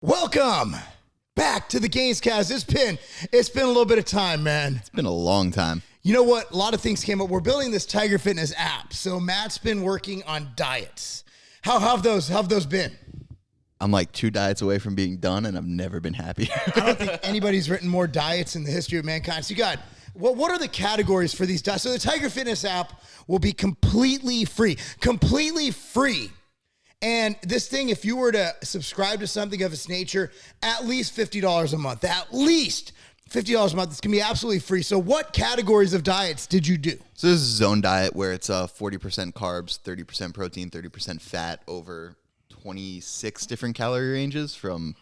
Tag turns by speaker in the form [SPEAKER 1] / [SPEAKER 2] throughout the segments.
[SPEAKER 1] Welcome back to the GainzCast. It's been a little bit of time, man.
[SPEAKER 2] It's been a long time.
[SPEAKER 1] You know what? A lot of things came up. We're building this Tiger Fitness app. So Matt's been working on diets. How have those been?
[SPEAKER 2] I'm like 2 diets away from being done, and I've never been happier.
[SPEAKER 1] I don't think anybody's written more diets in the history of mankind. So you got, what are the categories for these diets? So the Tiger Fitness app will be completely free. Completely free. And this thing, if you were to subscribe to something of its nature, at least $50 a month. At least $50 a month. It's going to be absolutely free. So what categories of diets did you do?
[SPEAKER 2] So this is a zone diet where it's 40% carbs, 30% protein, 30% fat over 26 different calorie ranges, from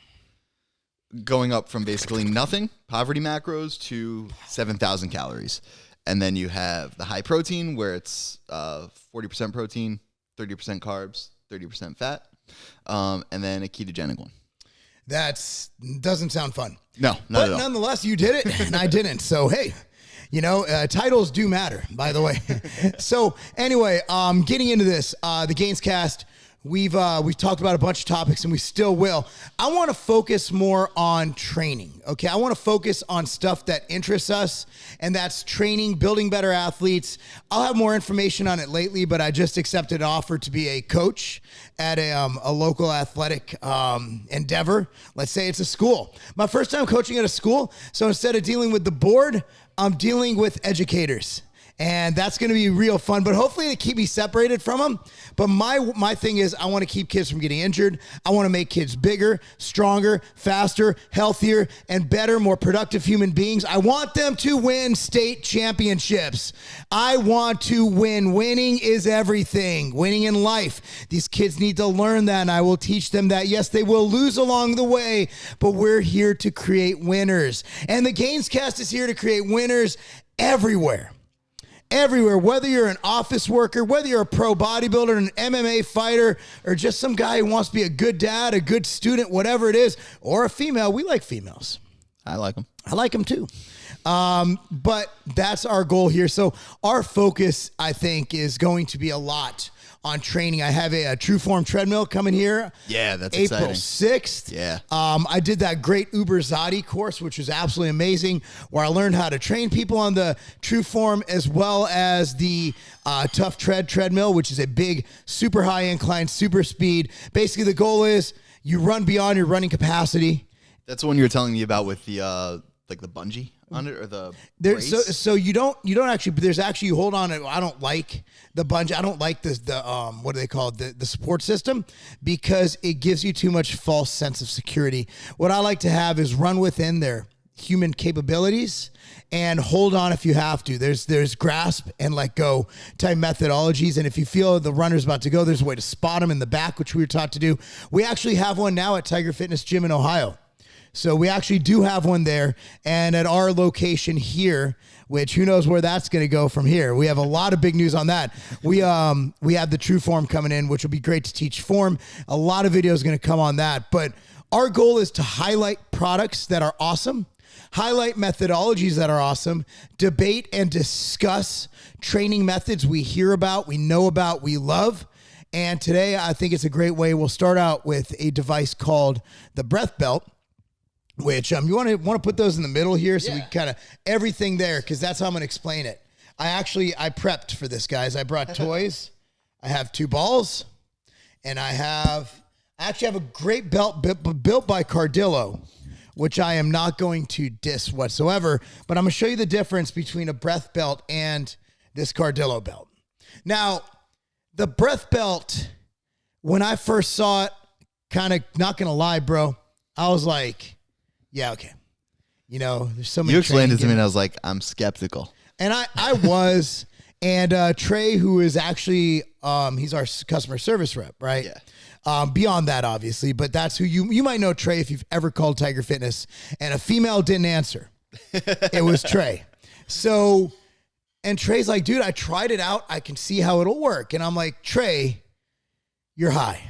[SPEAKER 2] going up from basically nothing, poverty macros, to 7,000 calories. And then you have the high protein where it's 40% protein, 30% carbs, 30% fat, and then a ketogenic one.
[SPEAKER 1] Doesn't sound fun.
[SPEAKER 2] No, not at all.
[SPEAKER 1] But nonetheless, you did it, and I didn't. So, hey, titles do matter, by the way. So, anyway, getting into this, the GainzCast, we've talked about a bunch of topics, and we still will. I want to focus more on training, okay? I want to focus on stuff that interests us, and that's training, building better athletes. I'll have more information on it lately, but I just accepted an offer to be a coach at a local athletic endeavor. Let's say it's a school. My first time coaching at a school, so instead of dealing with the board, I'm dealing with educators. And that's going to be real fun, but hopefully they keep me separated from them. But my thing is I want to keep kids from getting injured. I want to make kids bigger, stronger, faster, healthier, and better, more productive human beings. I want them to win state championships. I want to win. Winning is everything. Winning in life. These kids need to learn that, and I will teach them that. Yes, they will lose along the way, but we're here to create winners. And the GainzCast is here to create winners everywhere. Everywhere, whether you're an office worker, whether you're a pro bodybuilder, an MMA fighter, or just some guy who wants to be a good dad, a good student, whatever it is, or a female. We like females.
[SPEAKER 2] I like them.
[SPEAKER 1] I like them too. But that's our goal here. So our focus, I think, is going to be a lot on training. I have a True Form treadmill coming here.
[SPEAKER 2] Yeah, that's
[SPEAKER 1] April
[SPEAKER 2] exciting.
[SPEAKER 1] 6th.
[SPEAKER 2] Yeah.
[SPEAKER 1] I did that great Uber Zadi course, which was absolutely amazing, where I learned how to train people on the True Form as well as the Tough treadmill, which is a big, super high incline, super speed. Basically, the goal is you run beyond your running capacity.
[SPEAKER 2] That's the one you were telling me about with the like the bungee on it, or the brace?
[SPEAKER 1] So you don't actually, but there's actually, you hold on. I don't like the bungee. I don't like the what do they call it? The support system, because it gives you too much false sense of security. What I like to have is run within their human capabilities and hold on if you have to. There's grasp and let go type methodologies. And if you feel the runner's about to go, there's a way to spot them in the back, which we were taught to do. We actually have one now at Tiger Fitness Gym in Ohio. So we actually do have one there, and at our location here, which who knows where that's going to go from here. We have a lot of big news on that. We have the True Form coming in, which will be great to teach form. A lot of videos going to come on that, but our goal is to highlight products that are awesome, highlight methodologies that are awesome, debate and discuss training methods we hear about, we know about, we love. And today I think it's a great way. We'll start out with a device called the breath belt, which you want to put those in the middle here, so we kind of everything there, because that's how I'm going to explain it. I prepped for this, guys. I brought toys. I have 2 balls, and I actually have a great belt built by Cardillo, which I am not going to diss whatsoever, but I'm going to show you the difference between a breath belt and this Cardillo belt. Now, the breath belt, when I first saw it, kind of, not going to lie, bro, I was like, yeah, okay. There's so many.
[SPEAKER 2] You explained it to me, and I was like, I'm skeptical.
[SPEAKER 1] And I was, and Trey, who is actually, he's our customer service rep, right?
[SPEAKER 2] Yeah.
[SPEAKER 1] Beyond that, obviously, but that's who you might know Trey if you've ever called Tiger Fitness, and a female didn't answer. It was Trey. So, and Trey's like, dude, I tried it out. I can see how it'll work. And I'm like, Trey, you're high.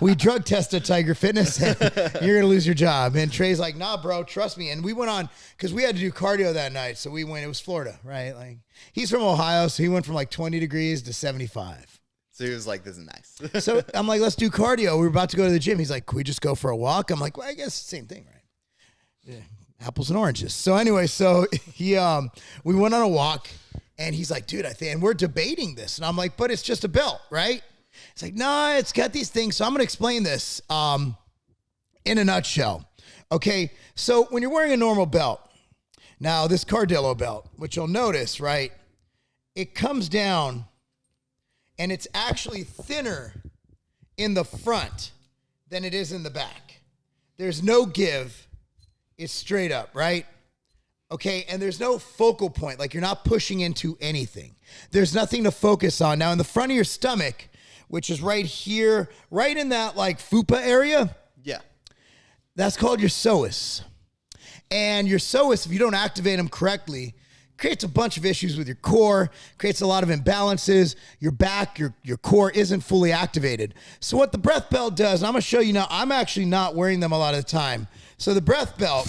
[SPEAKER 1] We drug tested Tiger Fitness, and you're going to lose your job. And Trey's like, nah, bro, trust me. And we went on, because we had to do cardio that night. So we went, it was Florida, right? Like, he's from Ohio, so he went from like 20 degrees to 75.
[SPEAKER 2] So he was like, this is nice.
[SPEAKER 1] So I'm like, let's do cardio. We were about to go to the gym. He's like, can we just go for a walk? I'm like, well, I guess it's the same thing, right? Yeah, apples and oranges. So anyway, we went on a walk, and he's like, dude, and we're debating this. And I'm like, but it's just a belt, right? It's like, no, it's got these things. So I'm going to explain this in a nutshell. Okay, so when you're wearing a normal belt, now this Cardillo belt, which you'll notice, right, it comes down, and it's actually thinner in the front than it is in the back. There's no give. It's straight up, right? Okay, and there's no focal point. Like, you're not pushing into anything. There's nothing to focus on. Now, in the front of your stomach, which is right here, right in that, like, fupa area.
[SPEAKER 2] Yeah.
[SPEAKER 1] That's called your psoas. And your psoas, if you don't activate them correctly, creates a bunch of issues with your core, creates a lot of imbalances. Your back, your core isn't fully activated. So what the breath belt does, and I'm going to show you now, I'm actually not wearing them a lot of the time. So the breath belt,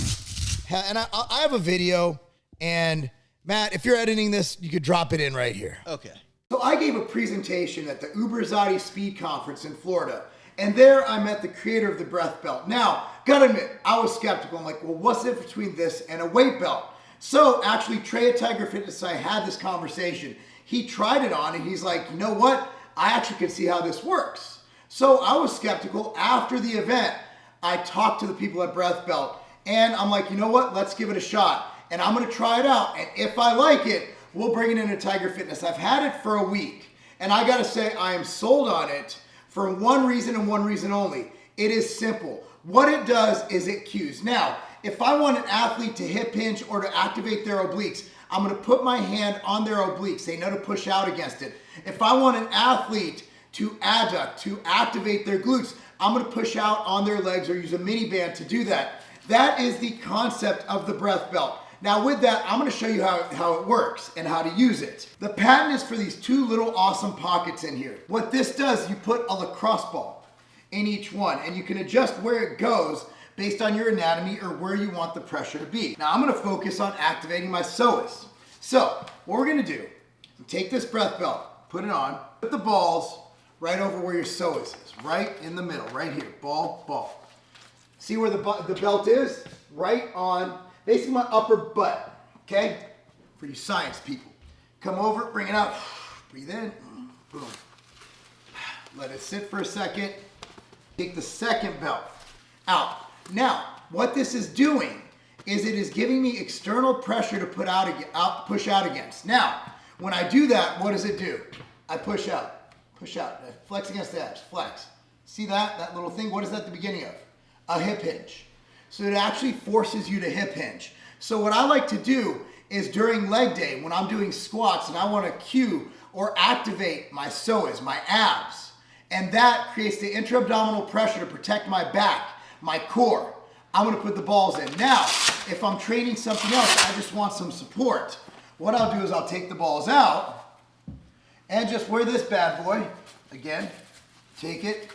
[SPEAKER 1] and I have a video, and Matt, if you're editing this, you could drop it in right here.
[SPEAKER 2] Okay.
[SPEAKER 1] So I gave a presentation at the Uberzati Speed Conference in Florida, and there I met the creator of the breath belt. Now, gotta admit, I was skeptical. I'm like, well, what's the difference between this and a weight belt? So actually, Trey at Tiger Fitness and I had this conversation. He tried it on, and he's like, you know what? I actually can see how this works. So I was skeptical. After the event, I talked to the people at Breath Belt, and I'm like, you know what? Let's give it a shot. And I'm going to try it out. And if I like it, we'll bring it into Tiger Fitness. I've had it for a week, and I got to say, I am sold on it for one reason and one reason only. It is simple. What it does is it cues. Now, if I want an athlete to hip hinge or to activate their obliques, I'm going to put my hand on their obliques. They know to push out against it. If I want an athlete to adduct, to activate their glutes, I'm going to push out on their legs or use a mini band to do that. That is the concept of the breath belt. Now with that, I'm going to show you how it works and how to use it. The patent is for these two little awesome pockets in here. What this does, you put a lacrosse ball in each one, and you can adjust where it goes based on your anatomy or where you want the pressure to be. Now I'm going to focus on activating my psoas. So what we're going to do, take this breath belt, put it on, put the balls right over where your psoas is, right in the middle, right here, ball. See where the belt is? Right on, basically my upper butt, okay? For you science people. Come over, bring it out, breathe in, boom. Let it sit for a second. Take the second belt out. Now, what this is doing is it is giving me external pressure to push out against. Now, when I do that, what does it do? I push out, I flex against the abs, flex. See that little thing? What is that at the beginning of? A hip hinge. So it actually forces you to hip hinge. So what I like to do is during leg day, when I'm doing squats and I want to cue or activate my psoas, my abs, and that creates the intra-abdominal pressure to protect my back, my core, I'm going to put the balls in. Now, if I'm training something else, I just want some support. What I'll do is I'll take the balls out and just wear this bad boy. Again, take it.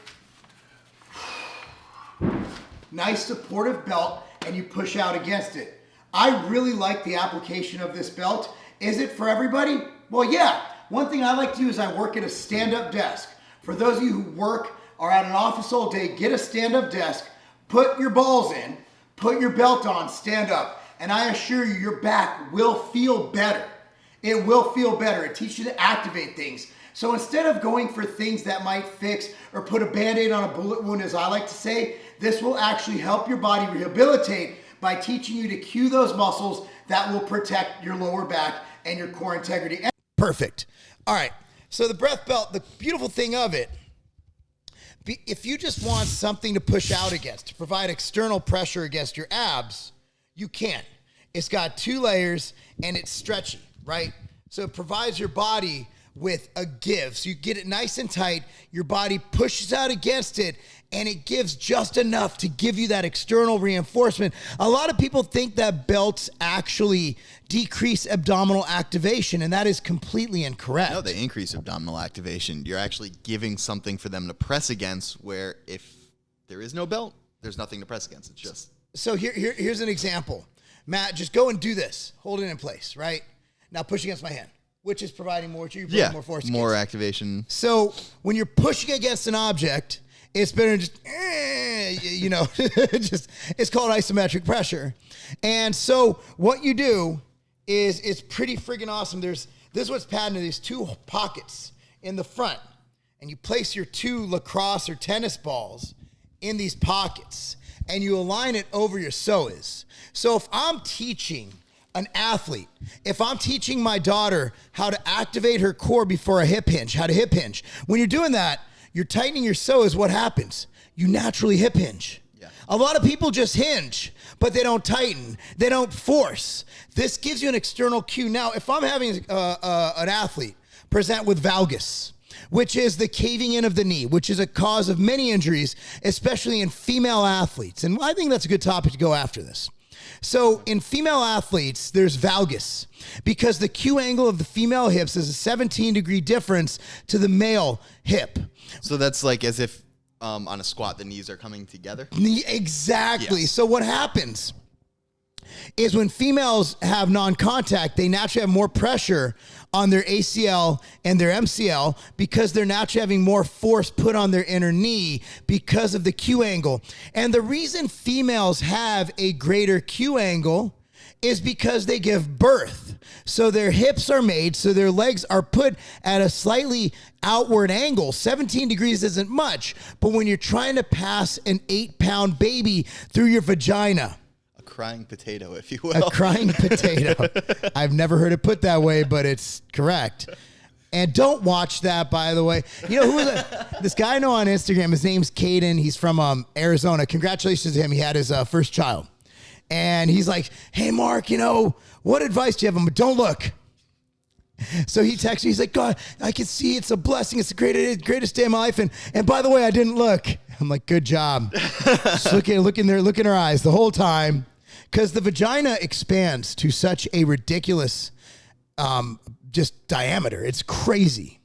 [SPEAKER 1] Nice supportive belt, and you push out against it. I really like the application of this belt. Is it for everybody? Well, yeah. One thing I like to do is I work at a stand-up desk. For those of you who work or at an office all day, get a stand-up desk, put your balls in, put your belt on, stand up, and I assure you, your back will feel better. It will feel better. It teaches you to activate things. So instead of going for things that might fix or put a Band-Aid on a bullet wound, as I like to say, this will actually help your body rehabilitate by teaching you to cue those muscles that will protect your lower back and your core integrity. Perfect. All right. So the breath belt, the beautiful thing of it, if you just want something to push out against, to provide external pressure against your abs, you can. It's got 2 layers and it's stretchy, right? So it provides your body with a give. So you get it nice and tight, your body pushes out against it, and it gives just enough to give you that external reinforcement. A lot of people think that belts actually decrease abdominal activation, and that is completely incorrect.
[SPEAKER 2] No, they increase abdominal activation. You're actually giving something for them to press against, where if there is no belt, there's nothing to press against. It's just...
[SPEAKER 1] So here's an example. Matt, just go and do this. Hold it in place, right? Now push against my hand. which is providing more, more force.
[SPEAKER 2] More activation.
[SPEAKER 1] So when you're pushing against an object, it's better than just, it's called isometric pressure. And so what you do is it's pretty friggin' awesome. This is what's patented, these 2 pockets in the front. And you place your 2 lacrosse or tennis balls in these pockets. And you align it over your psoas. So if I'm teaching an athlete, if I'm teaching my daughter how to activate her core before a hip hinge, how to hip hinge, when you're doing that, you're tightening your psoas. What happens? You naturally hip hinge. Yeah. A lot of people just hinge, but they don't tighten. They don't force. This gives you an external cue. Now, if I'm having an athlete present with valgus, which is the caving in of the knee, which is a cause of many injuries, especially in female athletes. And I think that's a good topic to go after this. So in female athletes, there's valgus because the Q angle of the female hips is a 17-degree difference to the male hip.
[SPEAKER 2] So that's like as if on a squat, the knees are coming together?
[SPEAKER 1] Exactly. Yes. So what happens is when females have non-contact, they naturally have more pressure on their ACL and their MCL because they're naturally having more force put on their inner knee because of the Q angle. And the reason females have a greater Q angle is because they give birth. So their hips are made, so their legs are put at a slightly outward angle. 17 degrees isn't much, but when you're trying to pass an 8-pound baby through your vagina,
[SPEAKER 2] crying potato, if you will.
[SPEAKER 1] A crying potato. I've never heard it put that way, but it's correct. And don't watch that, by the way. You know, this guy I know on Instagram, his name's Caden. He's from Arizona. Congratulations to him. He had his first child. And he's like, hey, Mark, what advice do you have? I'm like, don't look. So he texts me. He's like, God, I can see it's a blessing. It's the greatest day of my life. And by the way, I didn't look. I'm like, good job. Just look in her eyes the whole time. Because the vagina expands to such a ridiculous just diameter. It's crazy.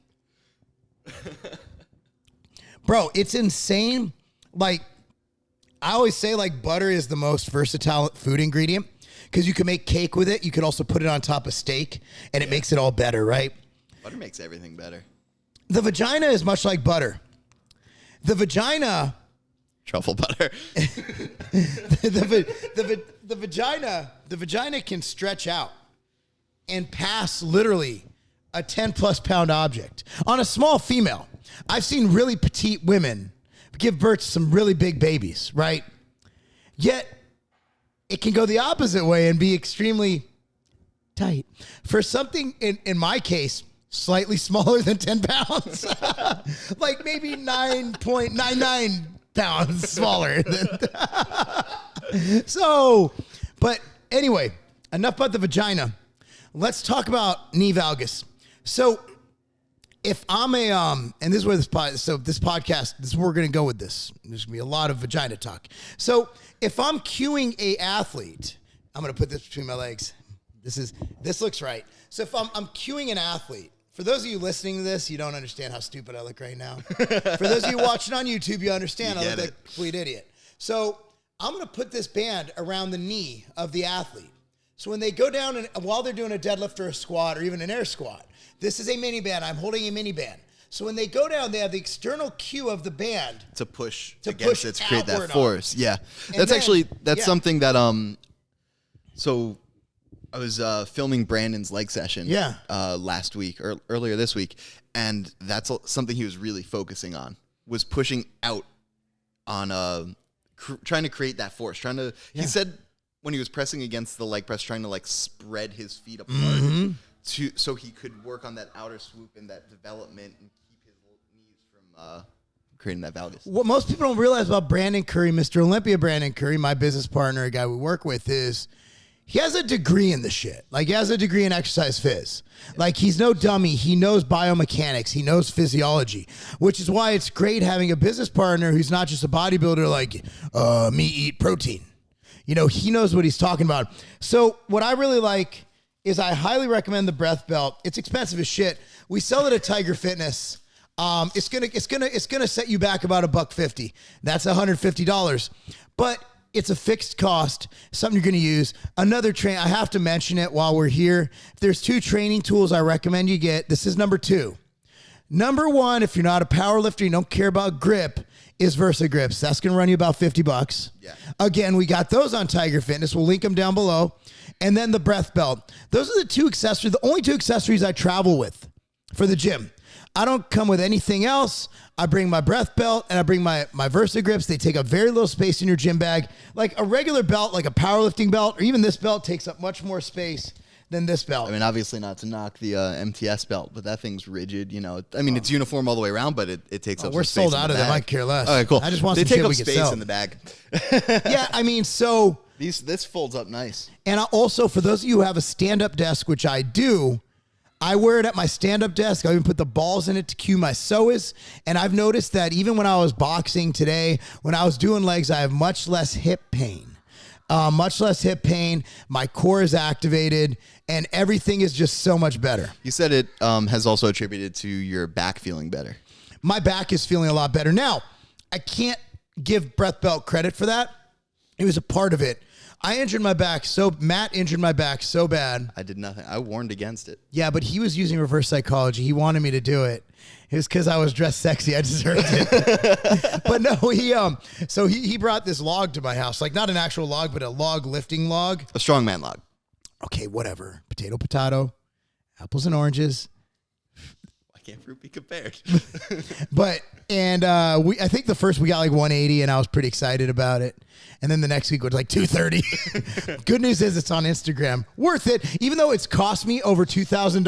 [SPEAKER 1] Bro, it's insane. Like, I always say, like, butter is the most versatile food ingredient because you can make cake with it. You could also put it on top of steak, and it makes it all better, right?
[SPEAKER 2] Butter makes everything better.
[SPEAKER 1] The vagina is much like butter. The vagina...
[SPEAKER 2] Truffle butter.
[SPEAKER 1] the vagina can stretch out and pass literally a 10+ pound object on a small female. I've seen really petite women give birth to some really big babies, right? Yet it can go the opposite way and be extremely tight. For something in my case, slightly smaller than 10 pounds, like maybe 9.99 pounds smaller than so, but anyway, enough about the vagina. Let's talk about knee valgus. So if I'm and this is where this podcast, this is where we're going to go with this. There's going to be a lot of vagina talk. So if I'm cueing a athlete, I'm going to put this between my legs. This looks right. So if I'm cueing an athlete, for those of you listening to this, you don't understand how stupid I look right now. For those of you watching on YouTube, you understand I look like a complete idiot. So I'm going to put this band around the knee of the athlete. So when they go down, and while they're doing a deadlift or a squat or even an air squat, this is a mini band. I'm holding a mini band. So when they go down, they have the external cue of the band
[SPEAKER 2] to push against it, to create that force. Yeah, that's something that So I was filming Brandon's leg session last week or earlier this week, and that's something he was really focusing on, was pushing out on trying to create that force. He said when he was pressing against the leg press, trying to like spread his feet apart so he could work on that outer swoop and that development and keep his knees from creating that valgus. What
[SPEAKER 1] most people don't realize about Brandon Curry, Mr. Olympia Brandon Curry, my business partner, a guy we work with, is he has a degree in the shit. Like, he has a degree in exercise phys. Like, he's no dummy. He knows biomechanics. He knows physiology, which is why it's great having a business partner who's not just a bodybuilder like, me eat protein. He knows what he's talking about. So what I really like is I highly recommend the breath belt. It's expensive as shit. We sell it at Tiger Fitness. It's gonna set you back about $150. That's $150. But it's a fixed cost, something you're going to use. Another I have to mention it while we're here. If there's 2 training tools I recommend you get, this is number 2. Number 1, if you're not a power lifter, you don't care about grip, is Versa Grips. That's going to run you about $50.
[SPEAKER 2] Yeah.
[SPEAKER 1] Again, we got those on Tiger Fitness. We'll link them down below. And then the breath belt. Those are the only 2 accessories I travel with for the gym. I don't come with anything else. I bring my breath belt and I bring my Versa Grips. They take up very little space in your gym bag. Like a regular belt, like a powerlifting belt, or even this belt takes up much more space than this belt.
[SPEAKER 2] I mean, obviously not to knock the MTS belt, but that thing's rigid, you know. I mean, it's uniform all the way around, but it takes up
[SPEAKER 1] We're
[SPEAKER 2] some space
[SPEAKER 1] sold out of them. I care less.
[SPEAKER 2] All right, cool.
[SPEAKER 1] I just want
[SPEAKER 2] they
[SPEAKER 1] some
[SPEAKER 2] take
[SPEAKER 1] shit
[SPEAKER 2] up
[SPEAKER 1] we can
[SPEAKER 2] space
[SPEAKER 1] sell.
[SPEAKER 2] in the bag.
[SPEAKER 1] Yeah, I mean, so...
[SPEAKER 2] This folds up nice.
[SPEAKER 1] And also, for those of you who have a stand-up desk, which I do, I wear it at my stand-up desk. I even put the balls in it to cue my psoas. And I've noticed that even when I was boxing today, when I was doing legs, I have much less hip pain. My core is activated, and everything is just so much better.
[SPEAKER 2] You said it has also attributed to your back feeling better.
[SPEAKER 1] My back is feeling a lot better. Now, I can't give Breath Belt credit for that. It was a part of it. Matt injured my back so bad.
[SPEAKER 2] I did nothing. I warned against it.
[SPEAKER 1] Yeah, but he was using reverse psychology. He wanted me to do it. It was because I was dressed sexy. I deserved it. But no, he brought this log to my house. Like not an actual log, but a log lifting log.
[SPEAKER 2] A strongman log.
[SPEAKER 1] Okay, whatever. Potato, apples and oranges.
[SPEAKER 2] Why can't fruit be compared?
[SPEAKER 1] I think the first we got like 180 and I was pretty excited about it. And then the next week was like 230. Good news is it's on Instagram. Worth it, even though it's cost me over $2,000.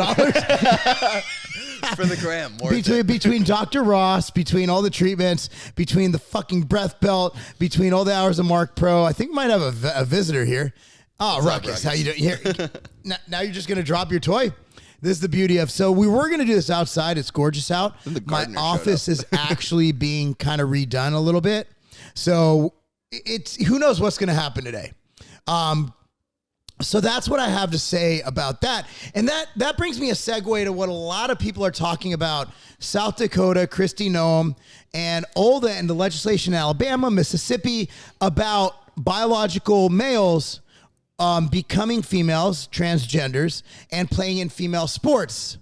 [SPEAKER 2] For the gram.
[SPEAKER 1] Between Dr. Ross, between all the treatments, between the fucking breath belt, between all the hours of Mark Pro. I think we might have a visitor here. Oh, Ruckus, how you doing? Here, now you're just going to drop your toy? This is the beauty of, so we were going to do this outside. It's gorgeous out. My office is actually being kind of redone a little bit. So who knows what's going to happen today. So that's what I have to say about that. And that brings me a segue to what a lot of people are talking about. South Dakota, Kristi Noem, and OLDA and the legislation in Alabama, Mississippi about biological males becoming females, transgenders, and playing in female sports.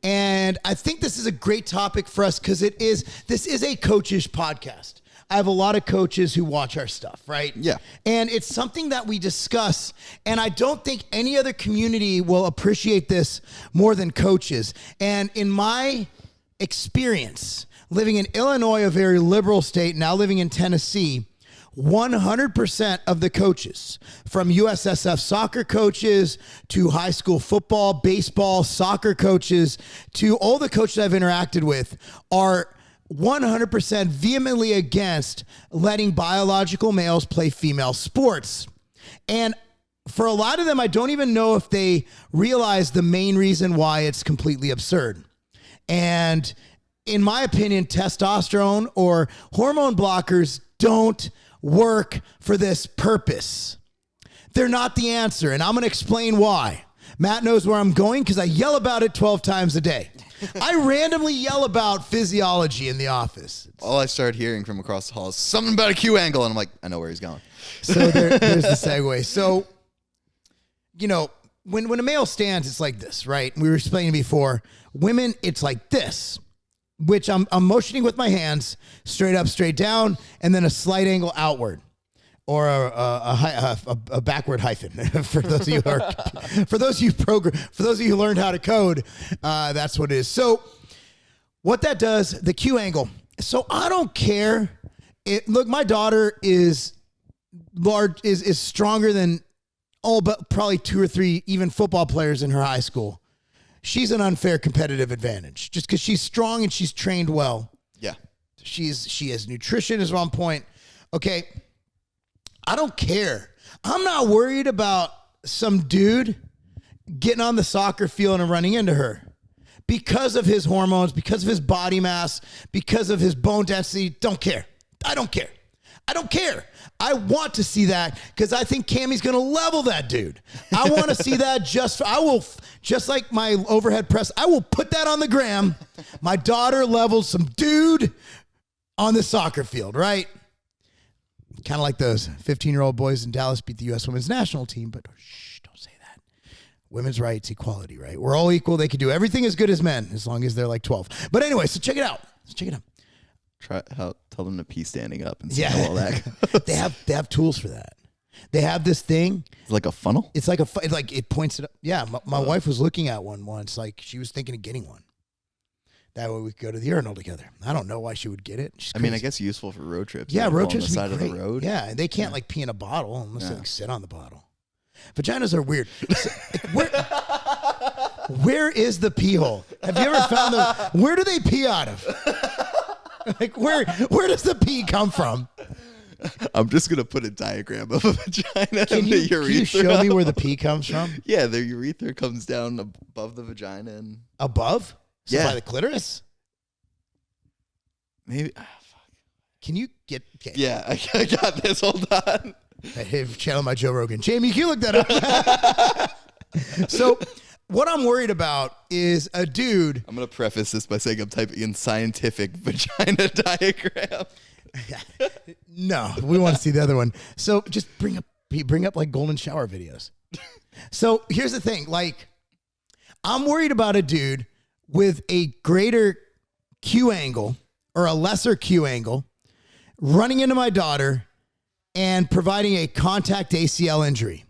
[SPEAKER 1] And I think this is a great topic for us because this is a coachish podcast. I have a lot of coaches who watch our stuff, right?
[SPEAKER 2] Yeah.
[SPEAKER 1] And it's something that we discuss, and I don't think any other community will appreciate this more than coaches. And in my experience, living in Illinois, a very liberal state, now living in Tennessee, 100% of the coaches, from USSF soccer coaches to high school football, baseball, soccer coaches, to all the coaches I've interacted with, are 100% vehemently against letting biological males play female sports. And for a lot of them, I don't even know if they realize the main reason why it's completely absurd. And in my opinion, testosterone or hormone blockers don't work for this purpose. They're not the answer, and I'm going to explain why. Matt knows where I'm going because I yell about it 12 times a day. I randomly yell about physiology in the office.
[SPEAKER 2] All I started hearing from across the hall is something about a Q angle, and I'm like, I know where he's going.
[SPEAKER 1] So there's the segue. So, you know, when a male stands, it's like this, right? We were explaining before. Women, it's like this, which I'm motioning with my hands, straight up, straight down, and then a slight angle outward, or a backward hyphen. For those of you who learned how to code, that's what it is. So, what that does, the Q angle. So I don't care. Look, my daughter is large, is stronger than all but probably 2 or 3 even football players in her high school. She's an unfair competitive advantage just because she's strong and she's trained well.
[SPEAKER 2] Yeah.
[SPEAKER 1] She has nutrition is on point. Okay. I don't care. I'm not worried about some dude getting on the soccer field and running into her because of his hormones, because of his body mass, because of his bone density. Don't care. I don't care. I don't care. I want to see that because I think Cammy's going to level that dude. I want to see that just like my overhead press, I will put that on the gram. My daughter levels some dude on the soccer field, right? Kind of like those 15-year-old boys in Dallas beat the U.S. women's national team, but shh, don't say that. Women's rights, equality, right? We're all equal. They can do everything as good as men as long as they're like 12. But anyway, so check it out. Let's check it out.
[SPEAKER 2] Tell them to pee standing up and see how all that goes.
[SPEAKER 1] They have tools for that. They have this thing.
[SPEAKER 2] It's like a funnel?
[SPEAKER 1] It's like it points it up. Yeah, my wife was looking at one once. Like, she was thinking of getting one. That way we could go to the urinal together. I don't know why she would get it.
[SPEAKER 2] I mean, I guess useful for road trips.
[SPEAKER 1] Yeah, road trips
[SPEAKER 2] on the side
[SPEAKER 1] would be
[SPEAKER 2] of
[SPEAKER 1] great.
[SPEAKER 2] the road.
[SPEAKER 1] Yeah, and they can't like pee in a bottle unless they like sit on the bottle. Vaginas are weird. Where is the pee hole? Have you ever found them? Where do they pee out of? Like where does the pee come from?
[SPEAKER 2] I'm just gonna put a diagram of a vagina.
[SPEAKER 1] Can you show me where the pee comes from?
[SPEAKER 2] Yeah, the urethra comes down above the vagina and
[SPEAKER 1] above. So
[SPEAKER 2] yeah,
[SPEAKER 1] by the clitoris.
[SPEAKER 2] Maybe.
[SPEAKER 1] Can you get? Okay.
[SPEAKER 2] Yeah, I got this. Hold on.
[SPEAKER 1] Hey, channel my Joe Rogan. Jamie, can you look that up? So, what I'm worried about is a dude.
[SPEAKER 2] I'm gonna preface this by saying I'm typing in scientific vagina diagram.
[SPEAKER 1] No, we want to see the other one. So just bring up like golden shower videos. So here's the thing. Like, I'm worried about a dude with a greater Q angle or a lesser Q angle running into my daughter and providing a contact ACL injury.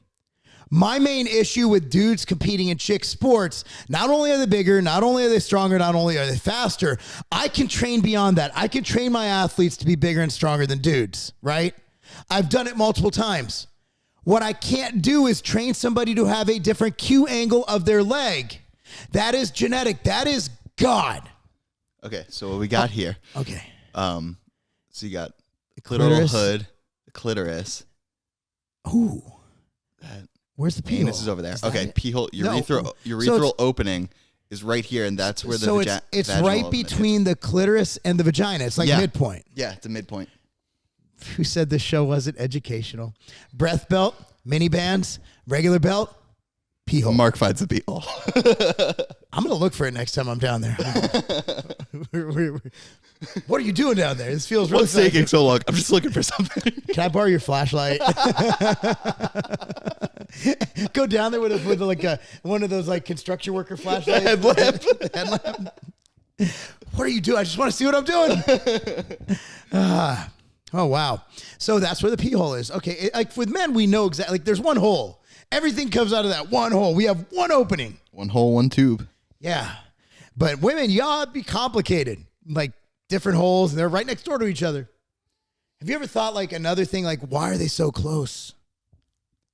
[SPEAKER 1] My main issue with dudes competing in chick sports, not only are they bigger, not only are they stronger, not only are they faster, I can train beyond that. I can train my athletes to be bigger and stronger than dudes, right? I've done it multiple times. What I can't do is train somebody to have a different Q angle of their leg. That is genetic. That is God.
[SPEAKER 2] Okay, so what we got here.
[SPEAKER 1] Okay.
[SPEAKER 2] So you got the clitoral hood, the clitoris.
[SPEAKER 1] Ooh.
[SPEAKER 2] That.
[SPEAKER 1] Where's the pee hole?
[SPEAKER 2] Penis is over there. Okay, pee hole, urethral opening is right here, and that's where the vagina.
[SPEAKER 1] It's right between the clitoris and the vagina. It's like midpoint.
[SPEAKER 2] Yeah, it's a midpoint.
[SPEAKER 1] Who said this show wasn't educational? Breath belt, mini bands, regular belt, pee hole.
[SPEAKER 2] Mark finds a pee hole.
[SPEAKER 1] I'm gonna look for it next time I'm down there. What are you doing down there? This feels really.
[SPEAKER 2] What's taking so long? I'm just looking for something.
[SPEAKER 1] Can I borrow your flashlight? Go down there with like one of those like construction worker flashlights. Headlamp. What are you doing? I just want to see what I'm doing. Oh wow! So that's where the pee hole is. Okay, like with men, we know exactly. Like there's one hole. Everything comes out of that one hole. We have one opening.
[SPEAKER 2] One hole, one tube.
[SPEAKER 1] Yeah, but women, y'all be complicated. Like different holes, and they're right next door to each other. Have you ever thought like another thing? Like why are they so close?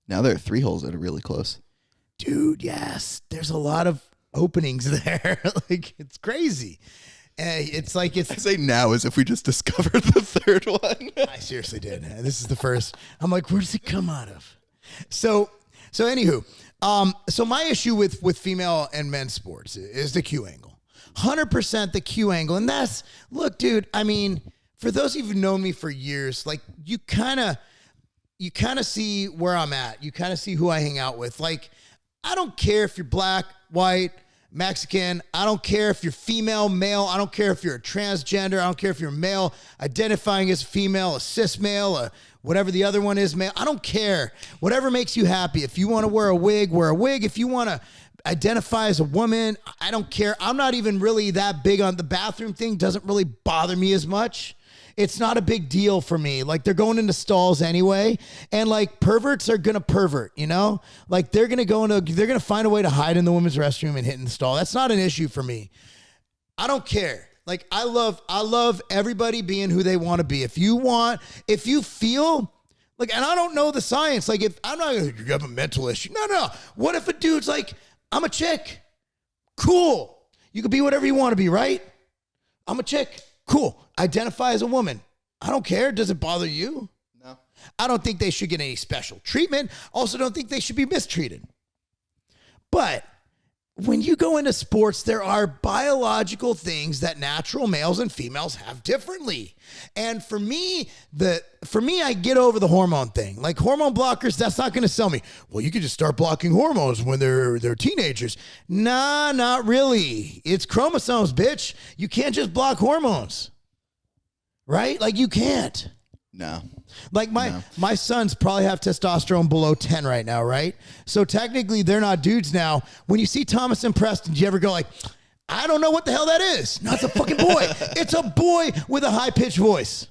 [SPEAKER 2] Now there are 3 holes that are really close.
[SPEAKER 1] Dude, yes. There's a lot of openings there. Like, it's crazy. It's like it's...
[SPEAKER 2] I say now as if we just discovered the 3rd one.
[SPEAKER 1] I seriously did. This is the first. I'm like, where does it come out of? So anywho, so my issue with female and men's sports is the Q angle. 100% the Q angle. And that's... Look, dude, I mean, for those of you who've known me for years, like, you kind of see where I'm at. You kind of see who I hang out with. Like, I don't care if you're black, white, Mexican. I don't care if you're female, male. I don't care if you're a transgender. I don't care if you're male, identifying as female, a cis male, whatever the other one is, male. I don't care. Whatever makes you happy. If you want to wear a wig, wear a wig. If you want to identify as a woman, I don't care. I'm not even really that big on the bathroom thing. Doesn't really bother me as much. It's not a big deal for me. Like, they're going into stalls anyway. And like, perverts are going to pervert, you know? Like, they're going to find a way to hide in the women's restroom and hit in the stall. That's not an issue for me. I don't care. Like, I love everybody being who they want to be. If you feel like, and I don't know the science, like, if I'm not, you have a mental issue. No. What if a dude's like, I'm a chick. Cool. You can be whatever you want to be, right? I'm a chick. Cool. Identify as a woman. I don't care. Does it bother you?
[SPEAKER 2] No.
[SPEAKER 1] I don't think they should get any special treatment. Also don't think they should be mistreated. But when you go into sports, there are biological things that natural males and females have differently. And for me, I get over the hormone thing. Like, hormone blockers, that's not going to sell me. Well, you could just start blocking hormones when they're teenagers. Nah, not really. It's chromosomes, bitch. You can't just block hormones. Right? Like, you can't.
[SPEAKER 2] No.
[SPEAKER 1] Like my sons probably have testosterone below 10 right now, right? So technically they're not dudes now. When you see Thomas and Preston, do you ever go like, I don't know what the hell that is? No, it's a fucking boy. It's a boy with a high-pitched voice.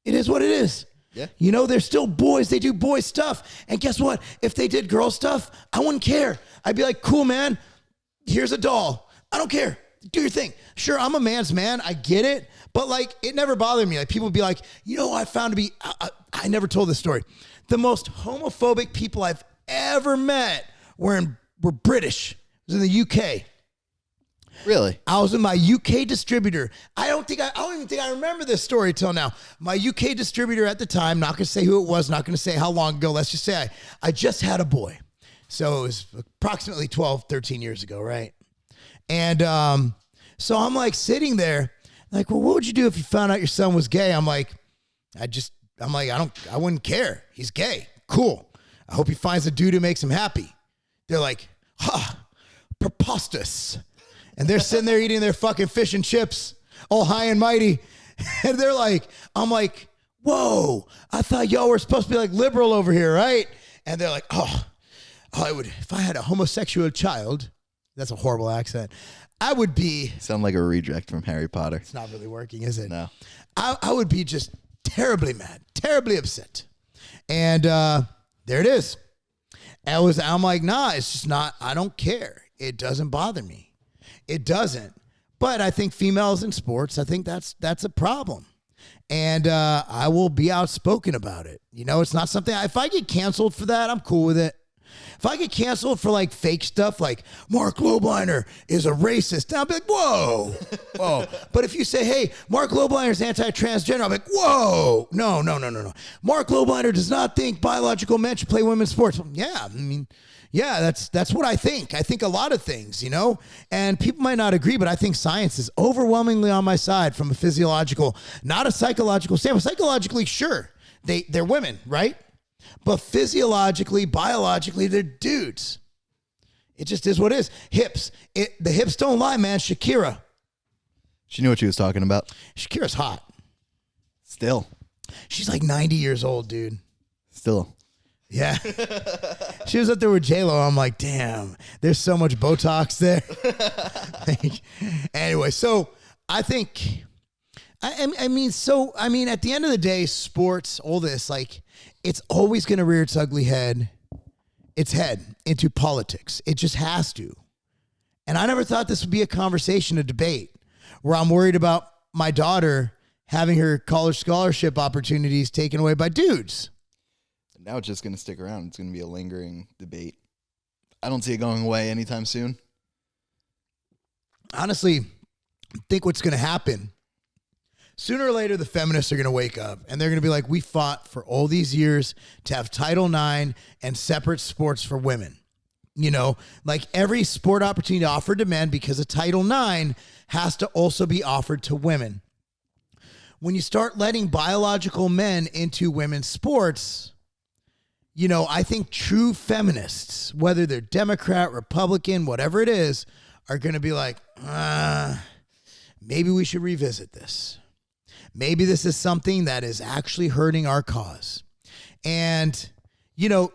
[SPEAKER 1] It is what it is.
[SPEAKER 2] Yeah.
[SPEAKER 1] You know, they're still boys. They do boy stuff. And guess what? If they did girl stuff, I wouldn't care. I'd be like, cool, man. Here's a doll. I don't care. Do your thing. Sure, I'm a man's man. I get it. But, like, it never bothered me. Like, people would be like, you know, I found to be, I never told this story. The most homophobic people I've ever met were British. It was in the UK.
[SPEAKER 2] Really?
[SPEAKER 1] I was with my UK distributor. I don't even think I remember this story till now. My UK distributor at the time, not going to say who it was, not going to say how long ago. Let's just say I just had a boy. So it was approximately 12, 13 years ago, right? And so I'm like sitting there, like, well, what would you do if you found out your son was gay? I wouldn't care. He's gay. Cool. I hope he finds a dude who makes him happy. They're like, preposterous. And they're sitting there eating their fucking fish and chips, all high and mighty. And they're like, I'm like, whoa, I thought y'all were supposed to be like liberal over here, right? And they're like, if I had a homosexual child, that's a horrible accent, I would be.
[SPEAKER 2] Sound like a reject from Harry Potter.
[SPEAKER 1] It's not really working, is it?
[SPEAKER 2] No.
[SPEAKER 1] I would be just terribly mad, terribly upset. And there it is. I'm like, nah, it's just not, I don't care. It doesn't bother me. It doesn't. But I think females in sports, I think that's a problem. And I will be outspoken about it. You know, it's not something, if I get canceled for that, I'm cool with it. If I get canceled for like fake stuff like Marc Lobliner is a racist, I'll be like, whoa. But if you say, hey, Marc Lobliner's anti-transgender, I'll be like, whoa. No. Marc Lobliner does not think biological men should play women's sports. Yeah, I mean, yeah, that's what I think. I think a lot of things, you know, and people might not agree, but I think science is overwhelmingly on my side from a physiological, not a psychological standpoint. Psychologically, sure, they're women, right? But physiologically, biologically, they're dudes. It just is what it is. Hips. The hips don't lie, man. Shakira.
[SPEAKER 2] She knew what she was talking about.
[SPEAKER 1] Shakira's hot.
[SPEAKER 2] Still.
[SPEAKER 1] She's like 90 years old, dude.
[SPEAKER 2] Still.
[SPEAKER 1] Yeah. She was up there with J-Lo. I'm like, damn, there's so much Botox there. Anyway, so I think, I mean, at the end of the day, sports, all this, like, it's always going to rear its ugly head, into politics. It just has to. And I never thought this would be a conversation, a debate, where I'm worried about my daughter having her college scholarship opportunities taken away by dudes.
[SPEAKER 2] Now it's just going to stick around. It's going to be a lingering debate. I don't see it going away anytime soon.
[SPEAKER 1] Honestly, I think what's going to happen, sooner or later, the feminists are going to wake up and they're going to be like, we fought for all these years to have Title IX and separate sports for women. You know, like every sport opportunity offered to men because of Title IX has to also be offered to women. When you start letting biological men into women's sports, you know, I think true feminists, whether they're Democrat, Republican, whatever it is, are going to be like, maybe we should revisit this. Maybe this is something that is actually hurting our cause. And, you know,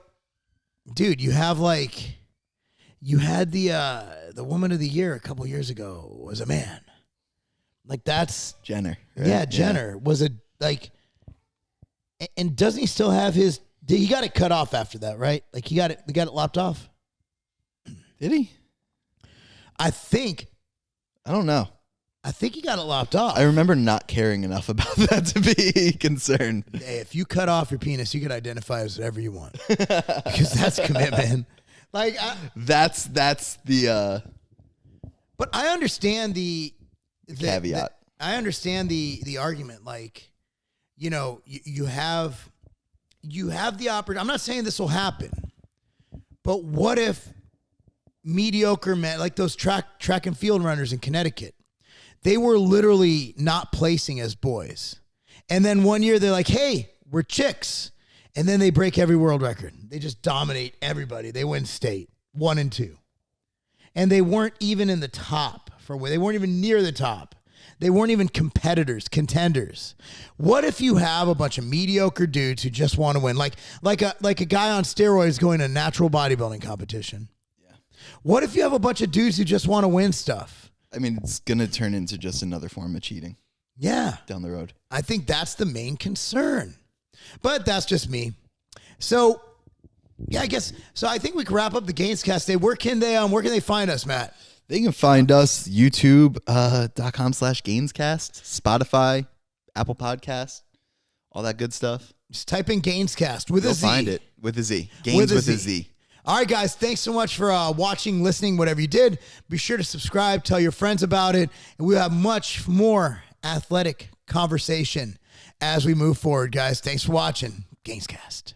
[SPEAKER 1] dude, you had the Woman of the Year a couple years ago was a man. Like that's
[SPEAKER 2] Jenner. Right?
[SPEAKER 1] Yeah, Jenner was a like, and doesn't he still have his? He got it cut off after that, right? Like he got it lopped off.
[SPEAKER 2] Did he?
[SPEAKER 1] I think.
[SPEAKER 2] I don't know.
[SPEAKER 1] I think he got it lopped off.
[SPEAKER 2] I remember not caring enough about that to be concerned.
[SPEAKER 1] Hey, if you cut off your penis, you can identify as whatever you want because that's commitment. Like
[SPEAKER 2] that's the.
[SPEAKER 1] But I understand the
[SPEAKER 2] caveat.
[SPEAKER 1] I understand the argument. Like, you know, you have the opportunity. I'm not saying this will happen, but what if mediocre men, like those track and field runners in Connecticut, they were literally not placing as boys. And then one year they're like, hey, we're chicks. And then they break every world record. They just dominate everybody. They win state 1 and 2. And they weren't even in the top they weren't even near the top. They weren't even competitors, contenders. What if you have a bunch of mediocre dudes who just want to win? Like a guy on steroids going to a natural bodybuilding competition.
[SPEAKER 2] Yeah.
[SPEAKER 1] What if you have a bunch of dudes who just want to win stuff?
[SPEAKER 2] I mean, it's going to turn into just another form of cheating.
[SPEAKER 1] Yeah.
[SPEAKER 2] Down the road.
[SPEAKER 1] I think that's the main concern. But that's just me. So, yeah, I guess. So I think we can wrap up the GainzCast today. Where can they find us, Matt?
[SPEAKER 2] They can find us youtube.com/GainzCast, Spotify, Apple Podcasts, all that good stuff.
[SPEAKER 1] Just type in GainzCast with a Z.
[SPEAKER 2] You'll find it with a Z. Gains with a Z.
[SPEAKER 1] All right, guys, thanks so much for watching, listening, whatever you did. Be sure to subscribe, tell your friends about it, and we'll have much more athletic conversation as we move forward, guys. Thanks for watching GainzCast.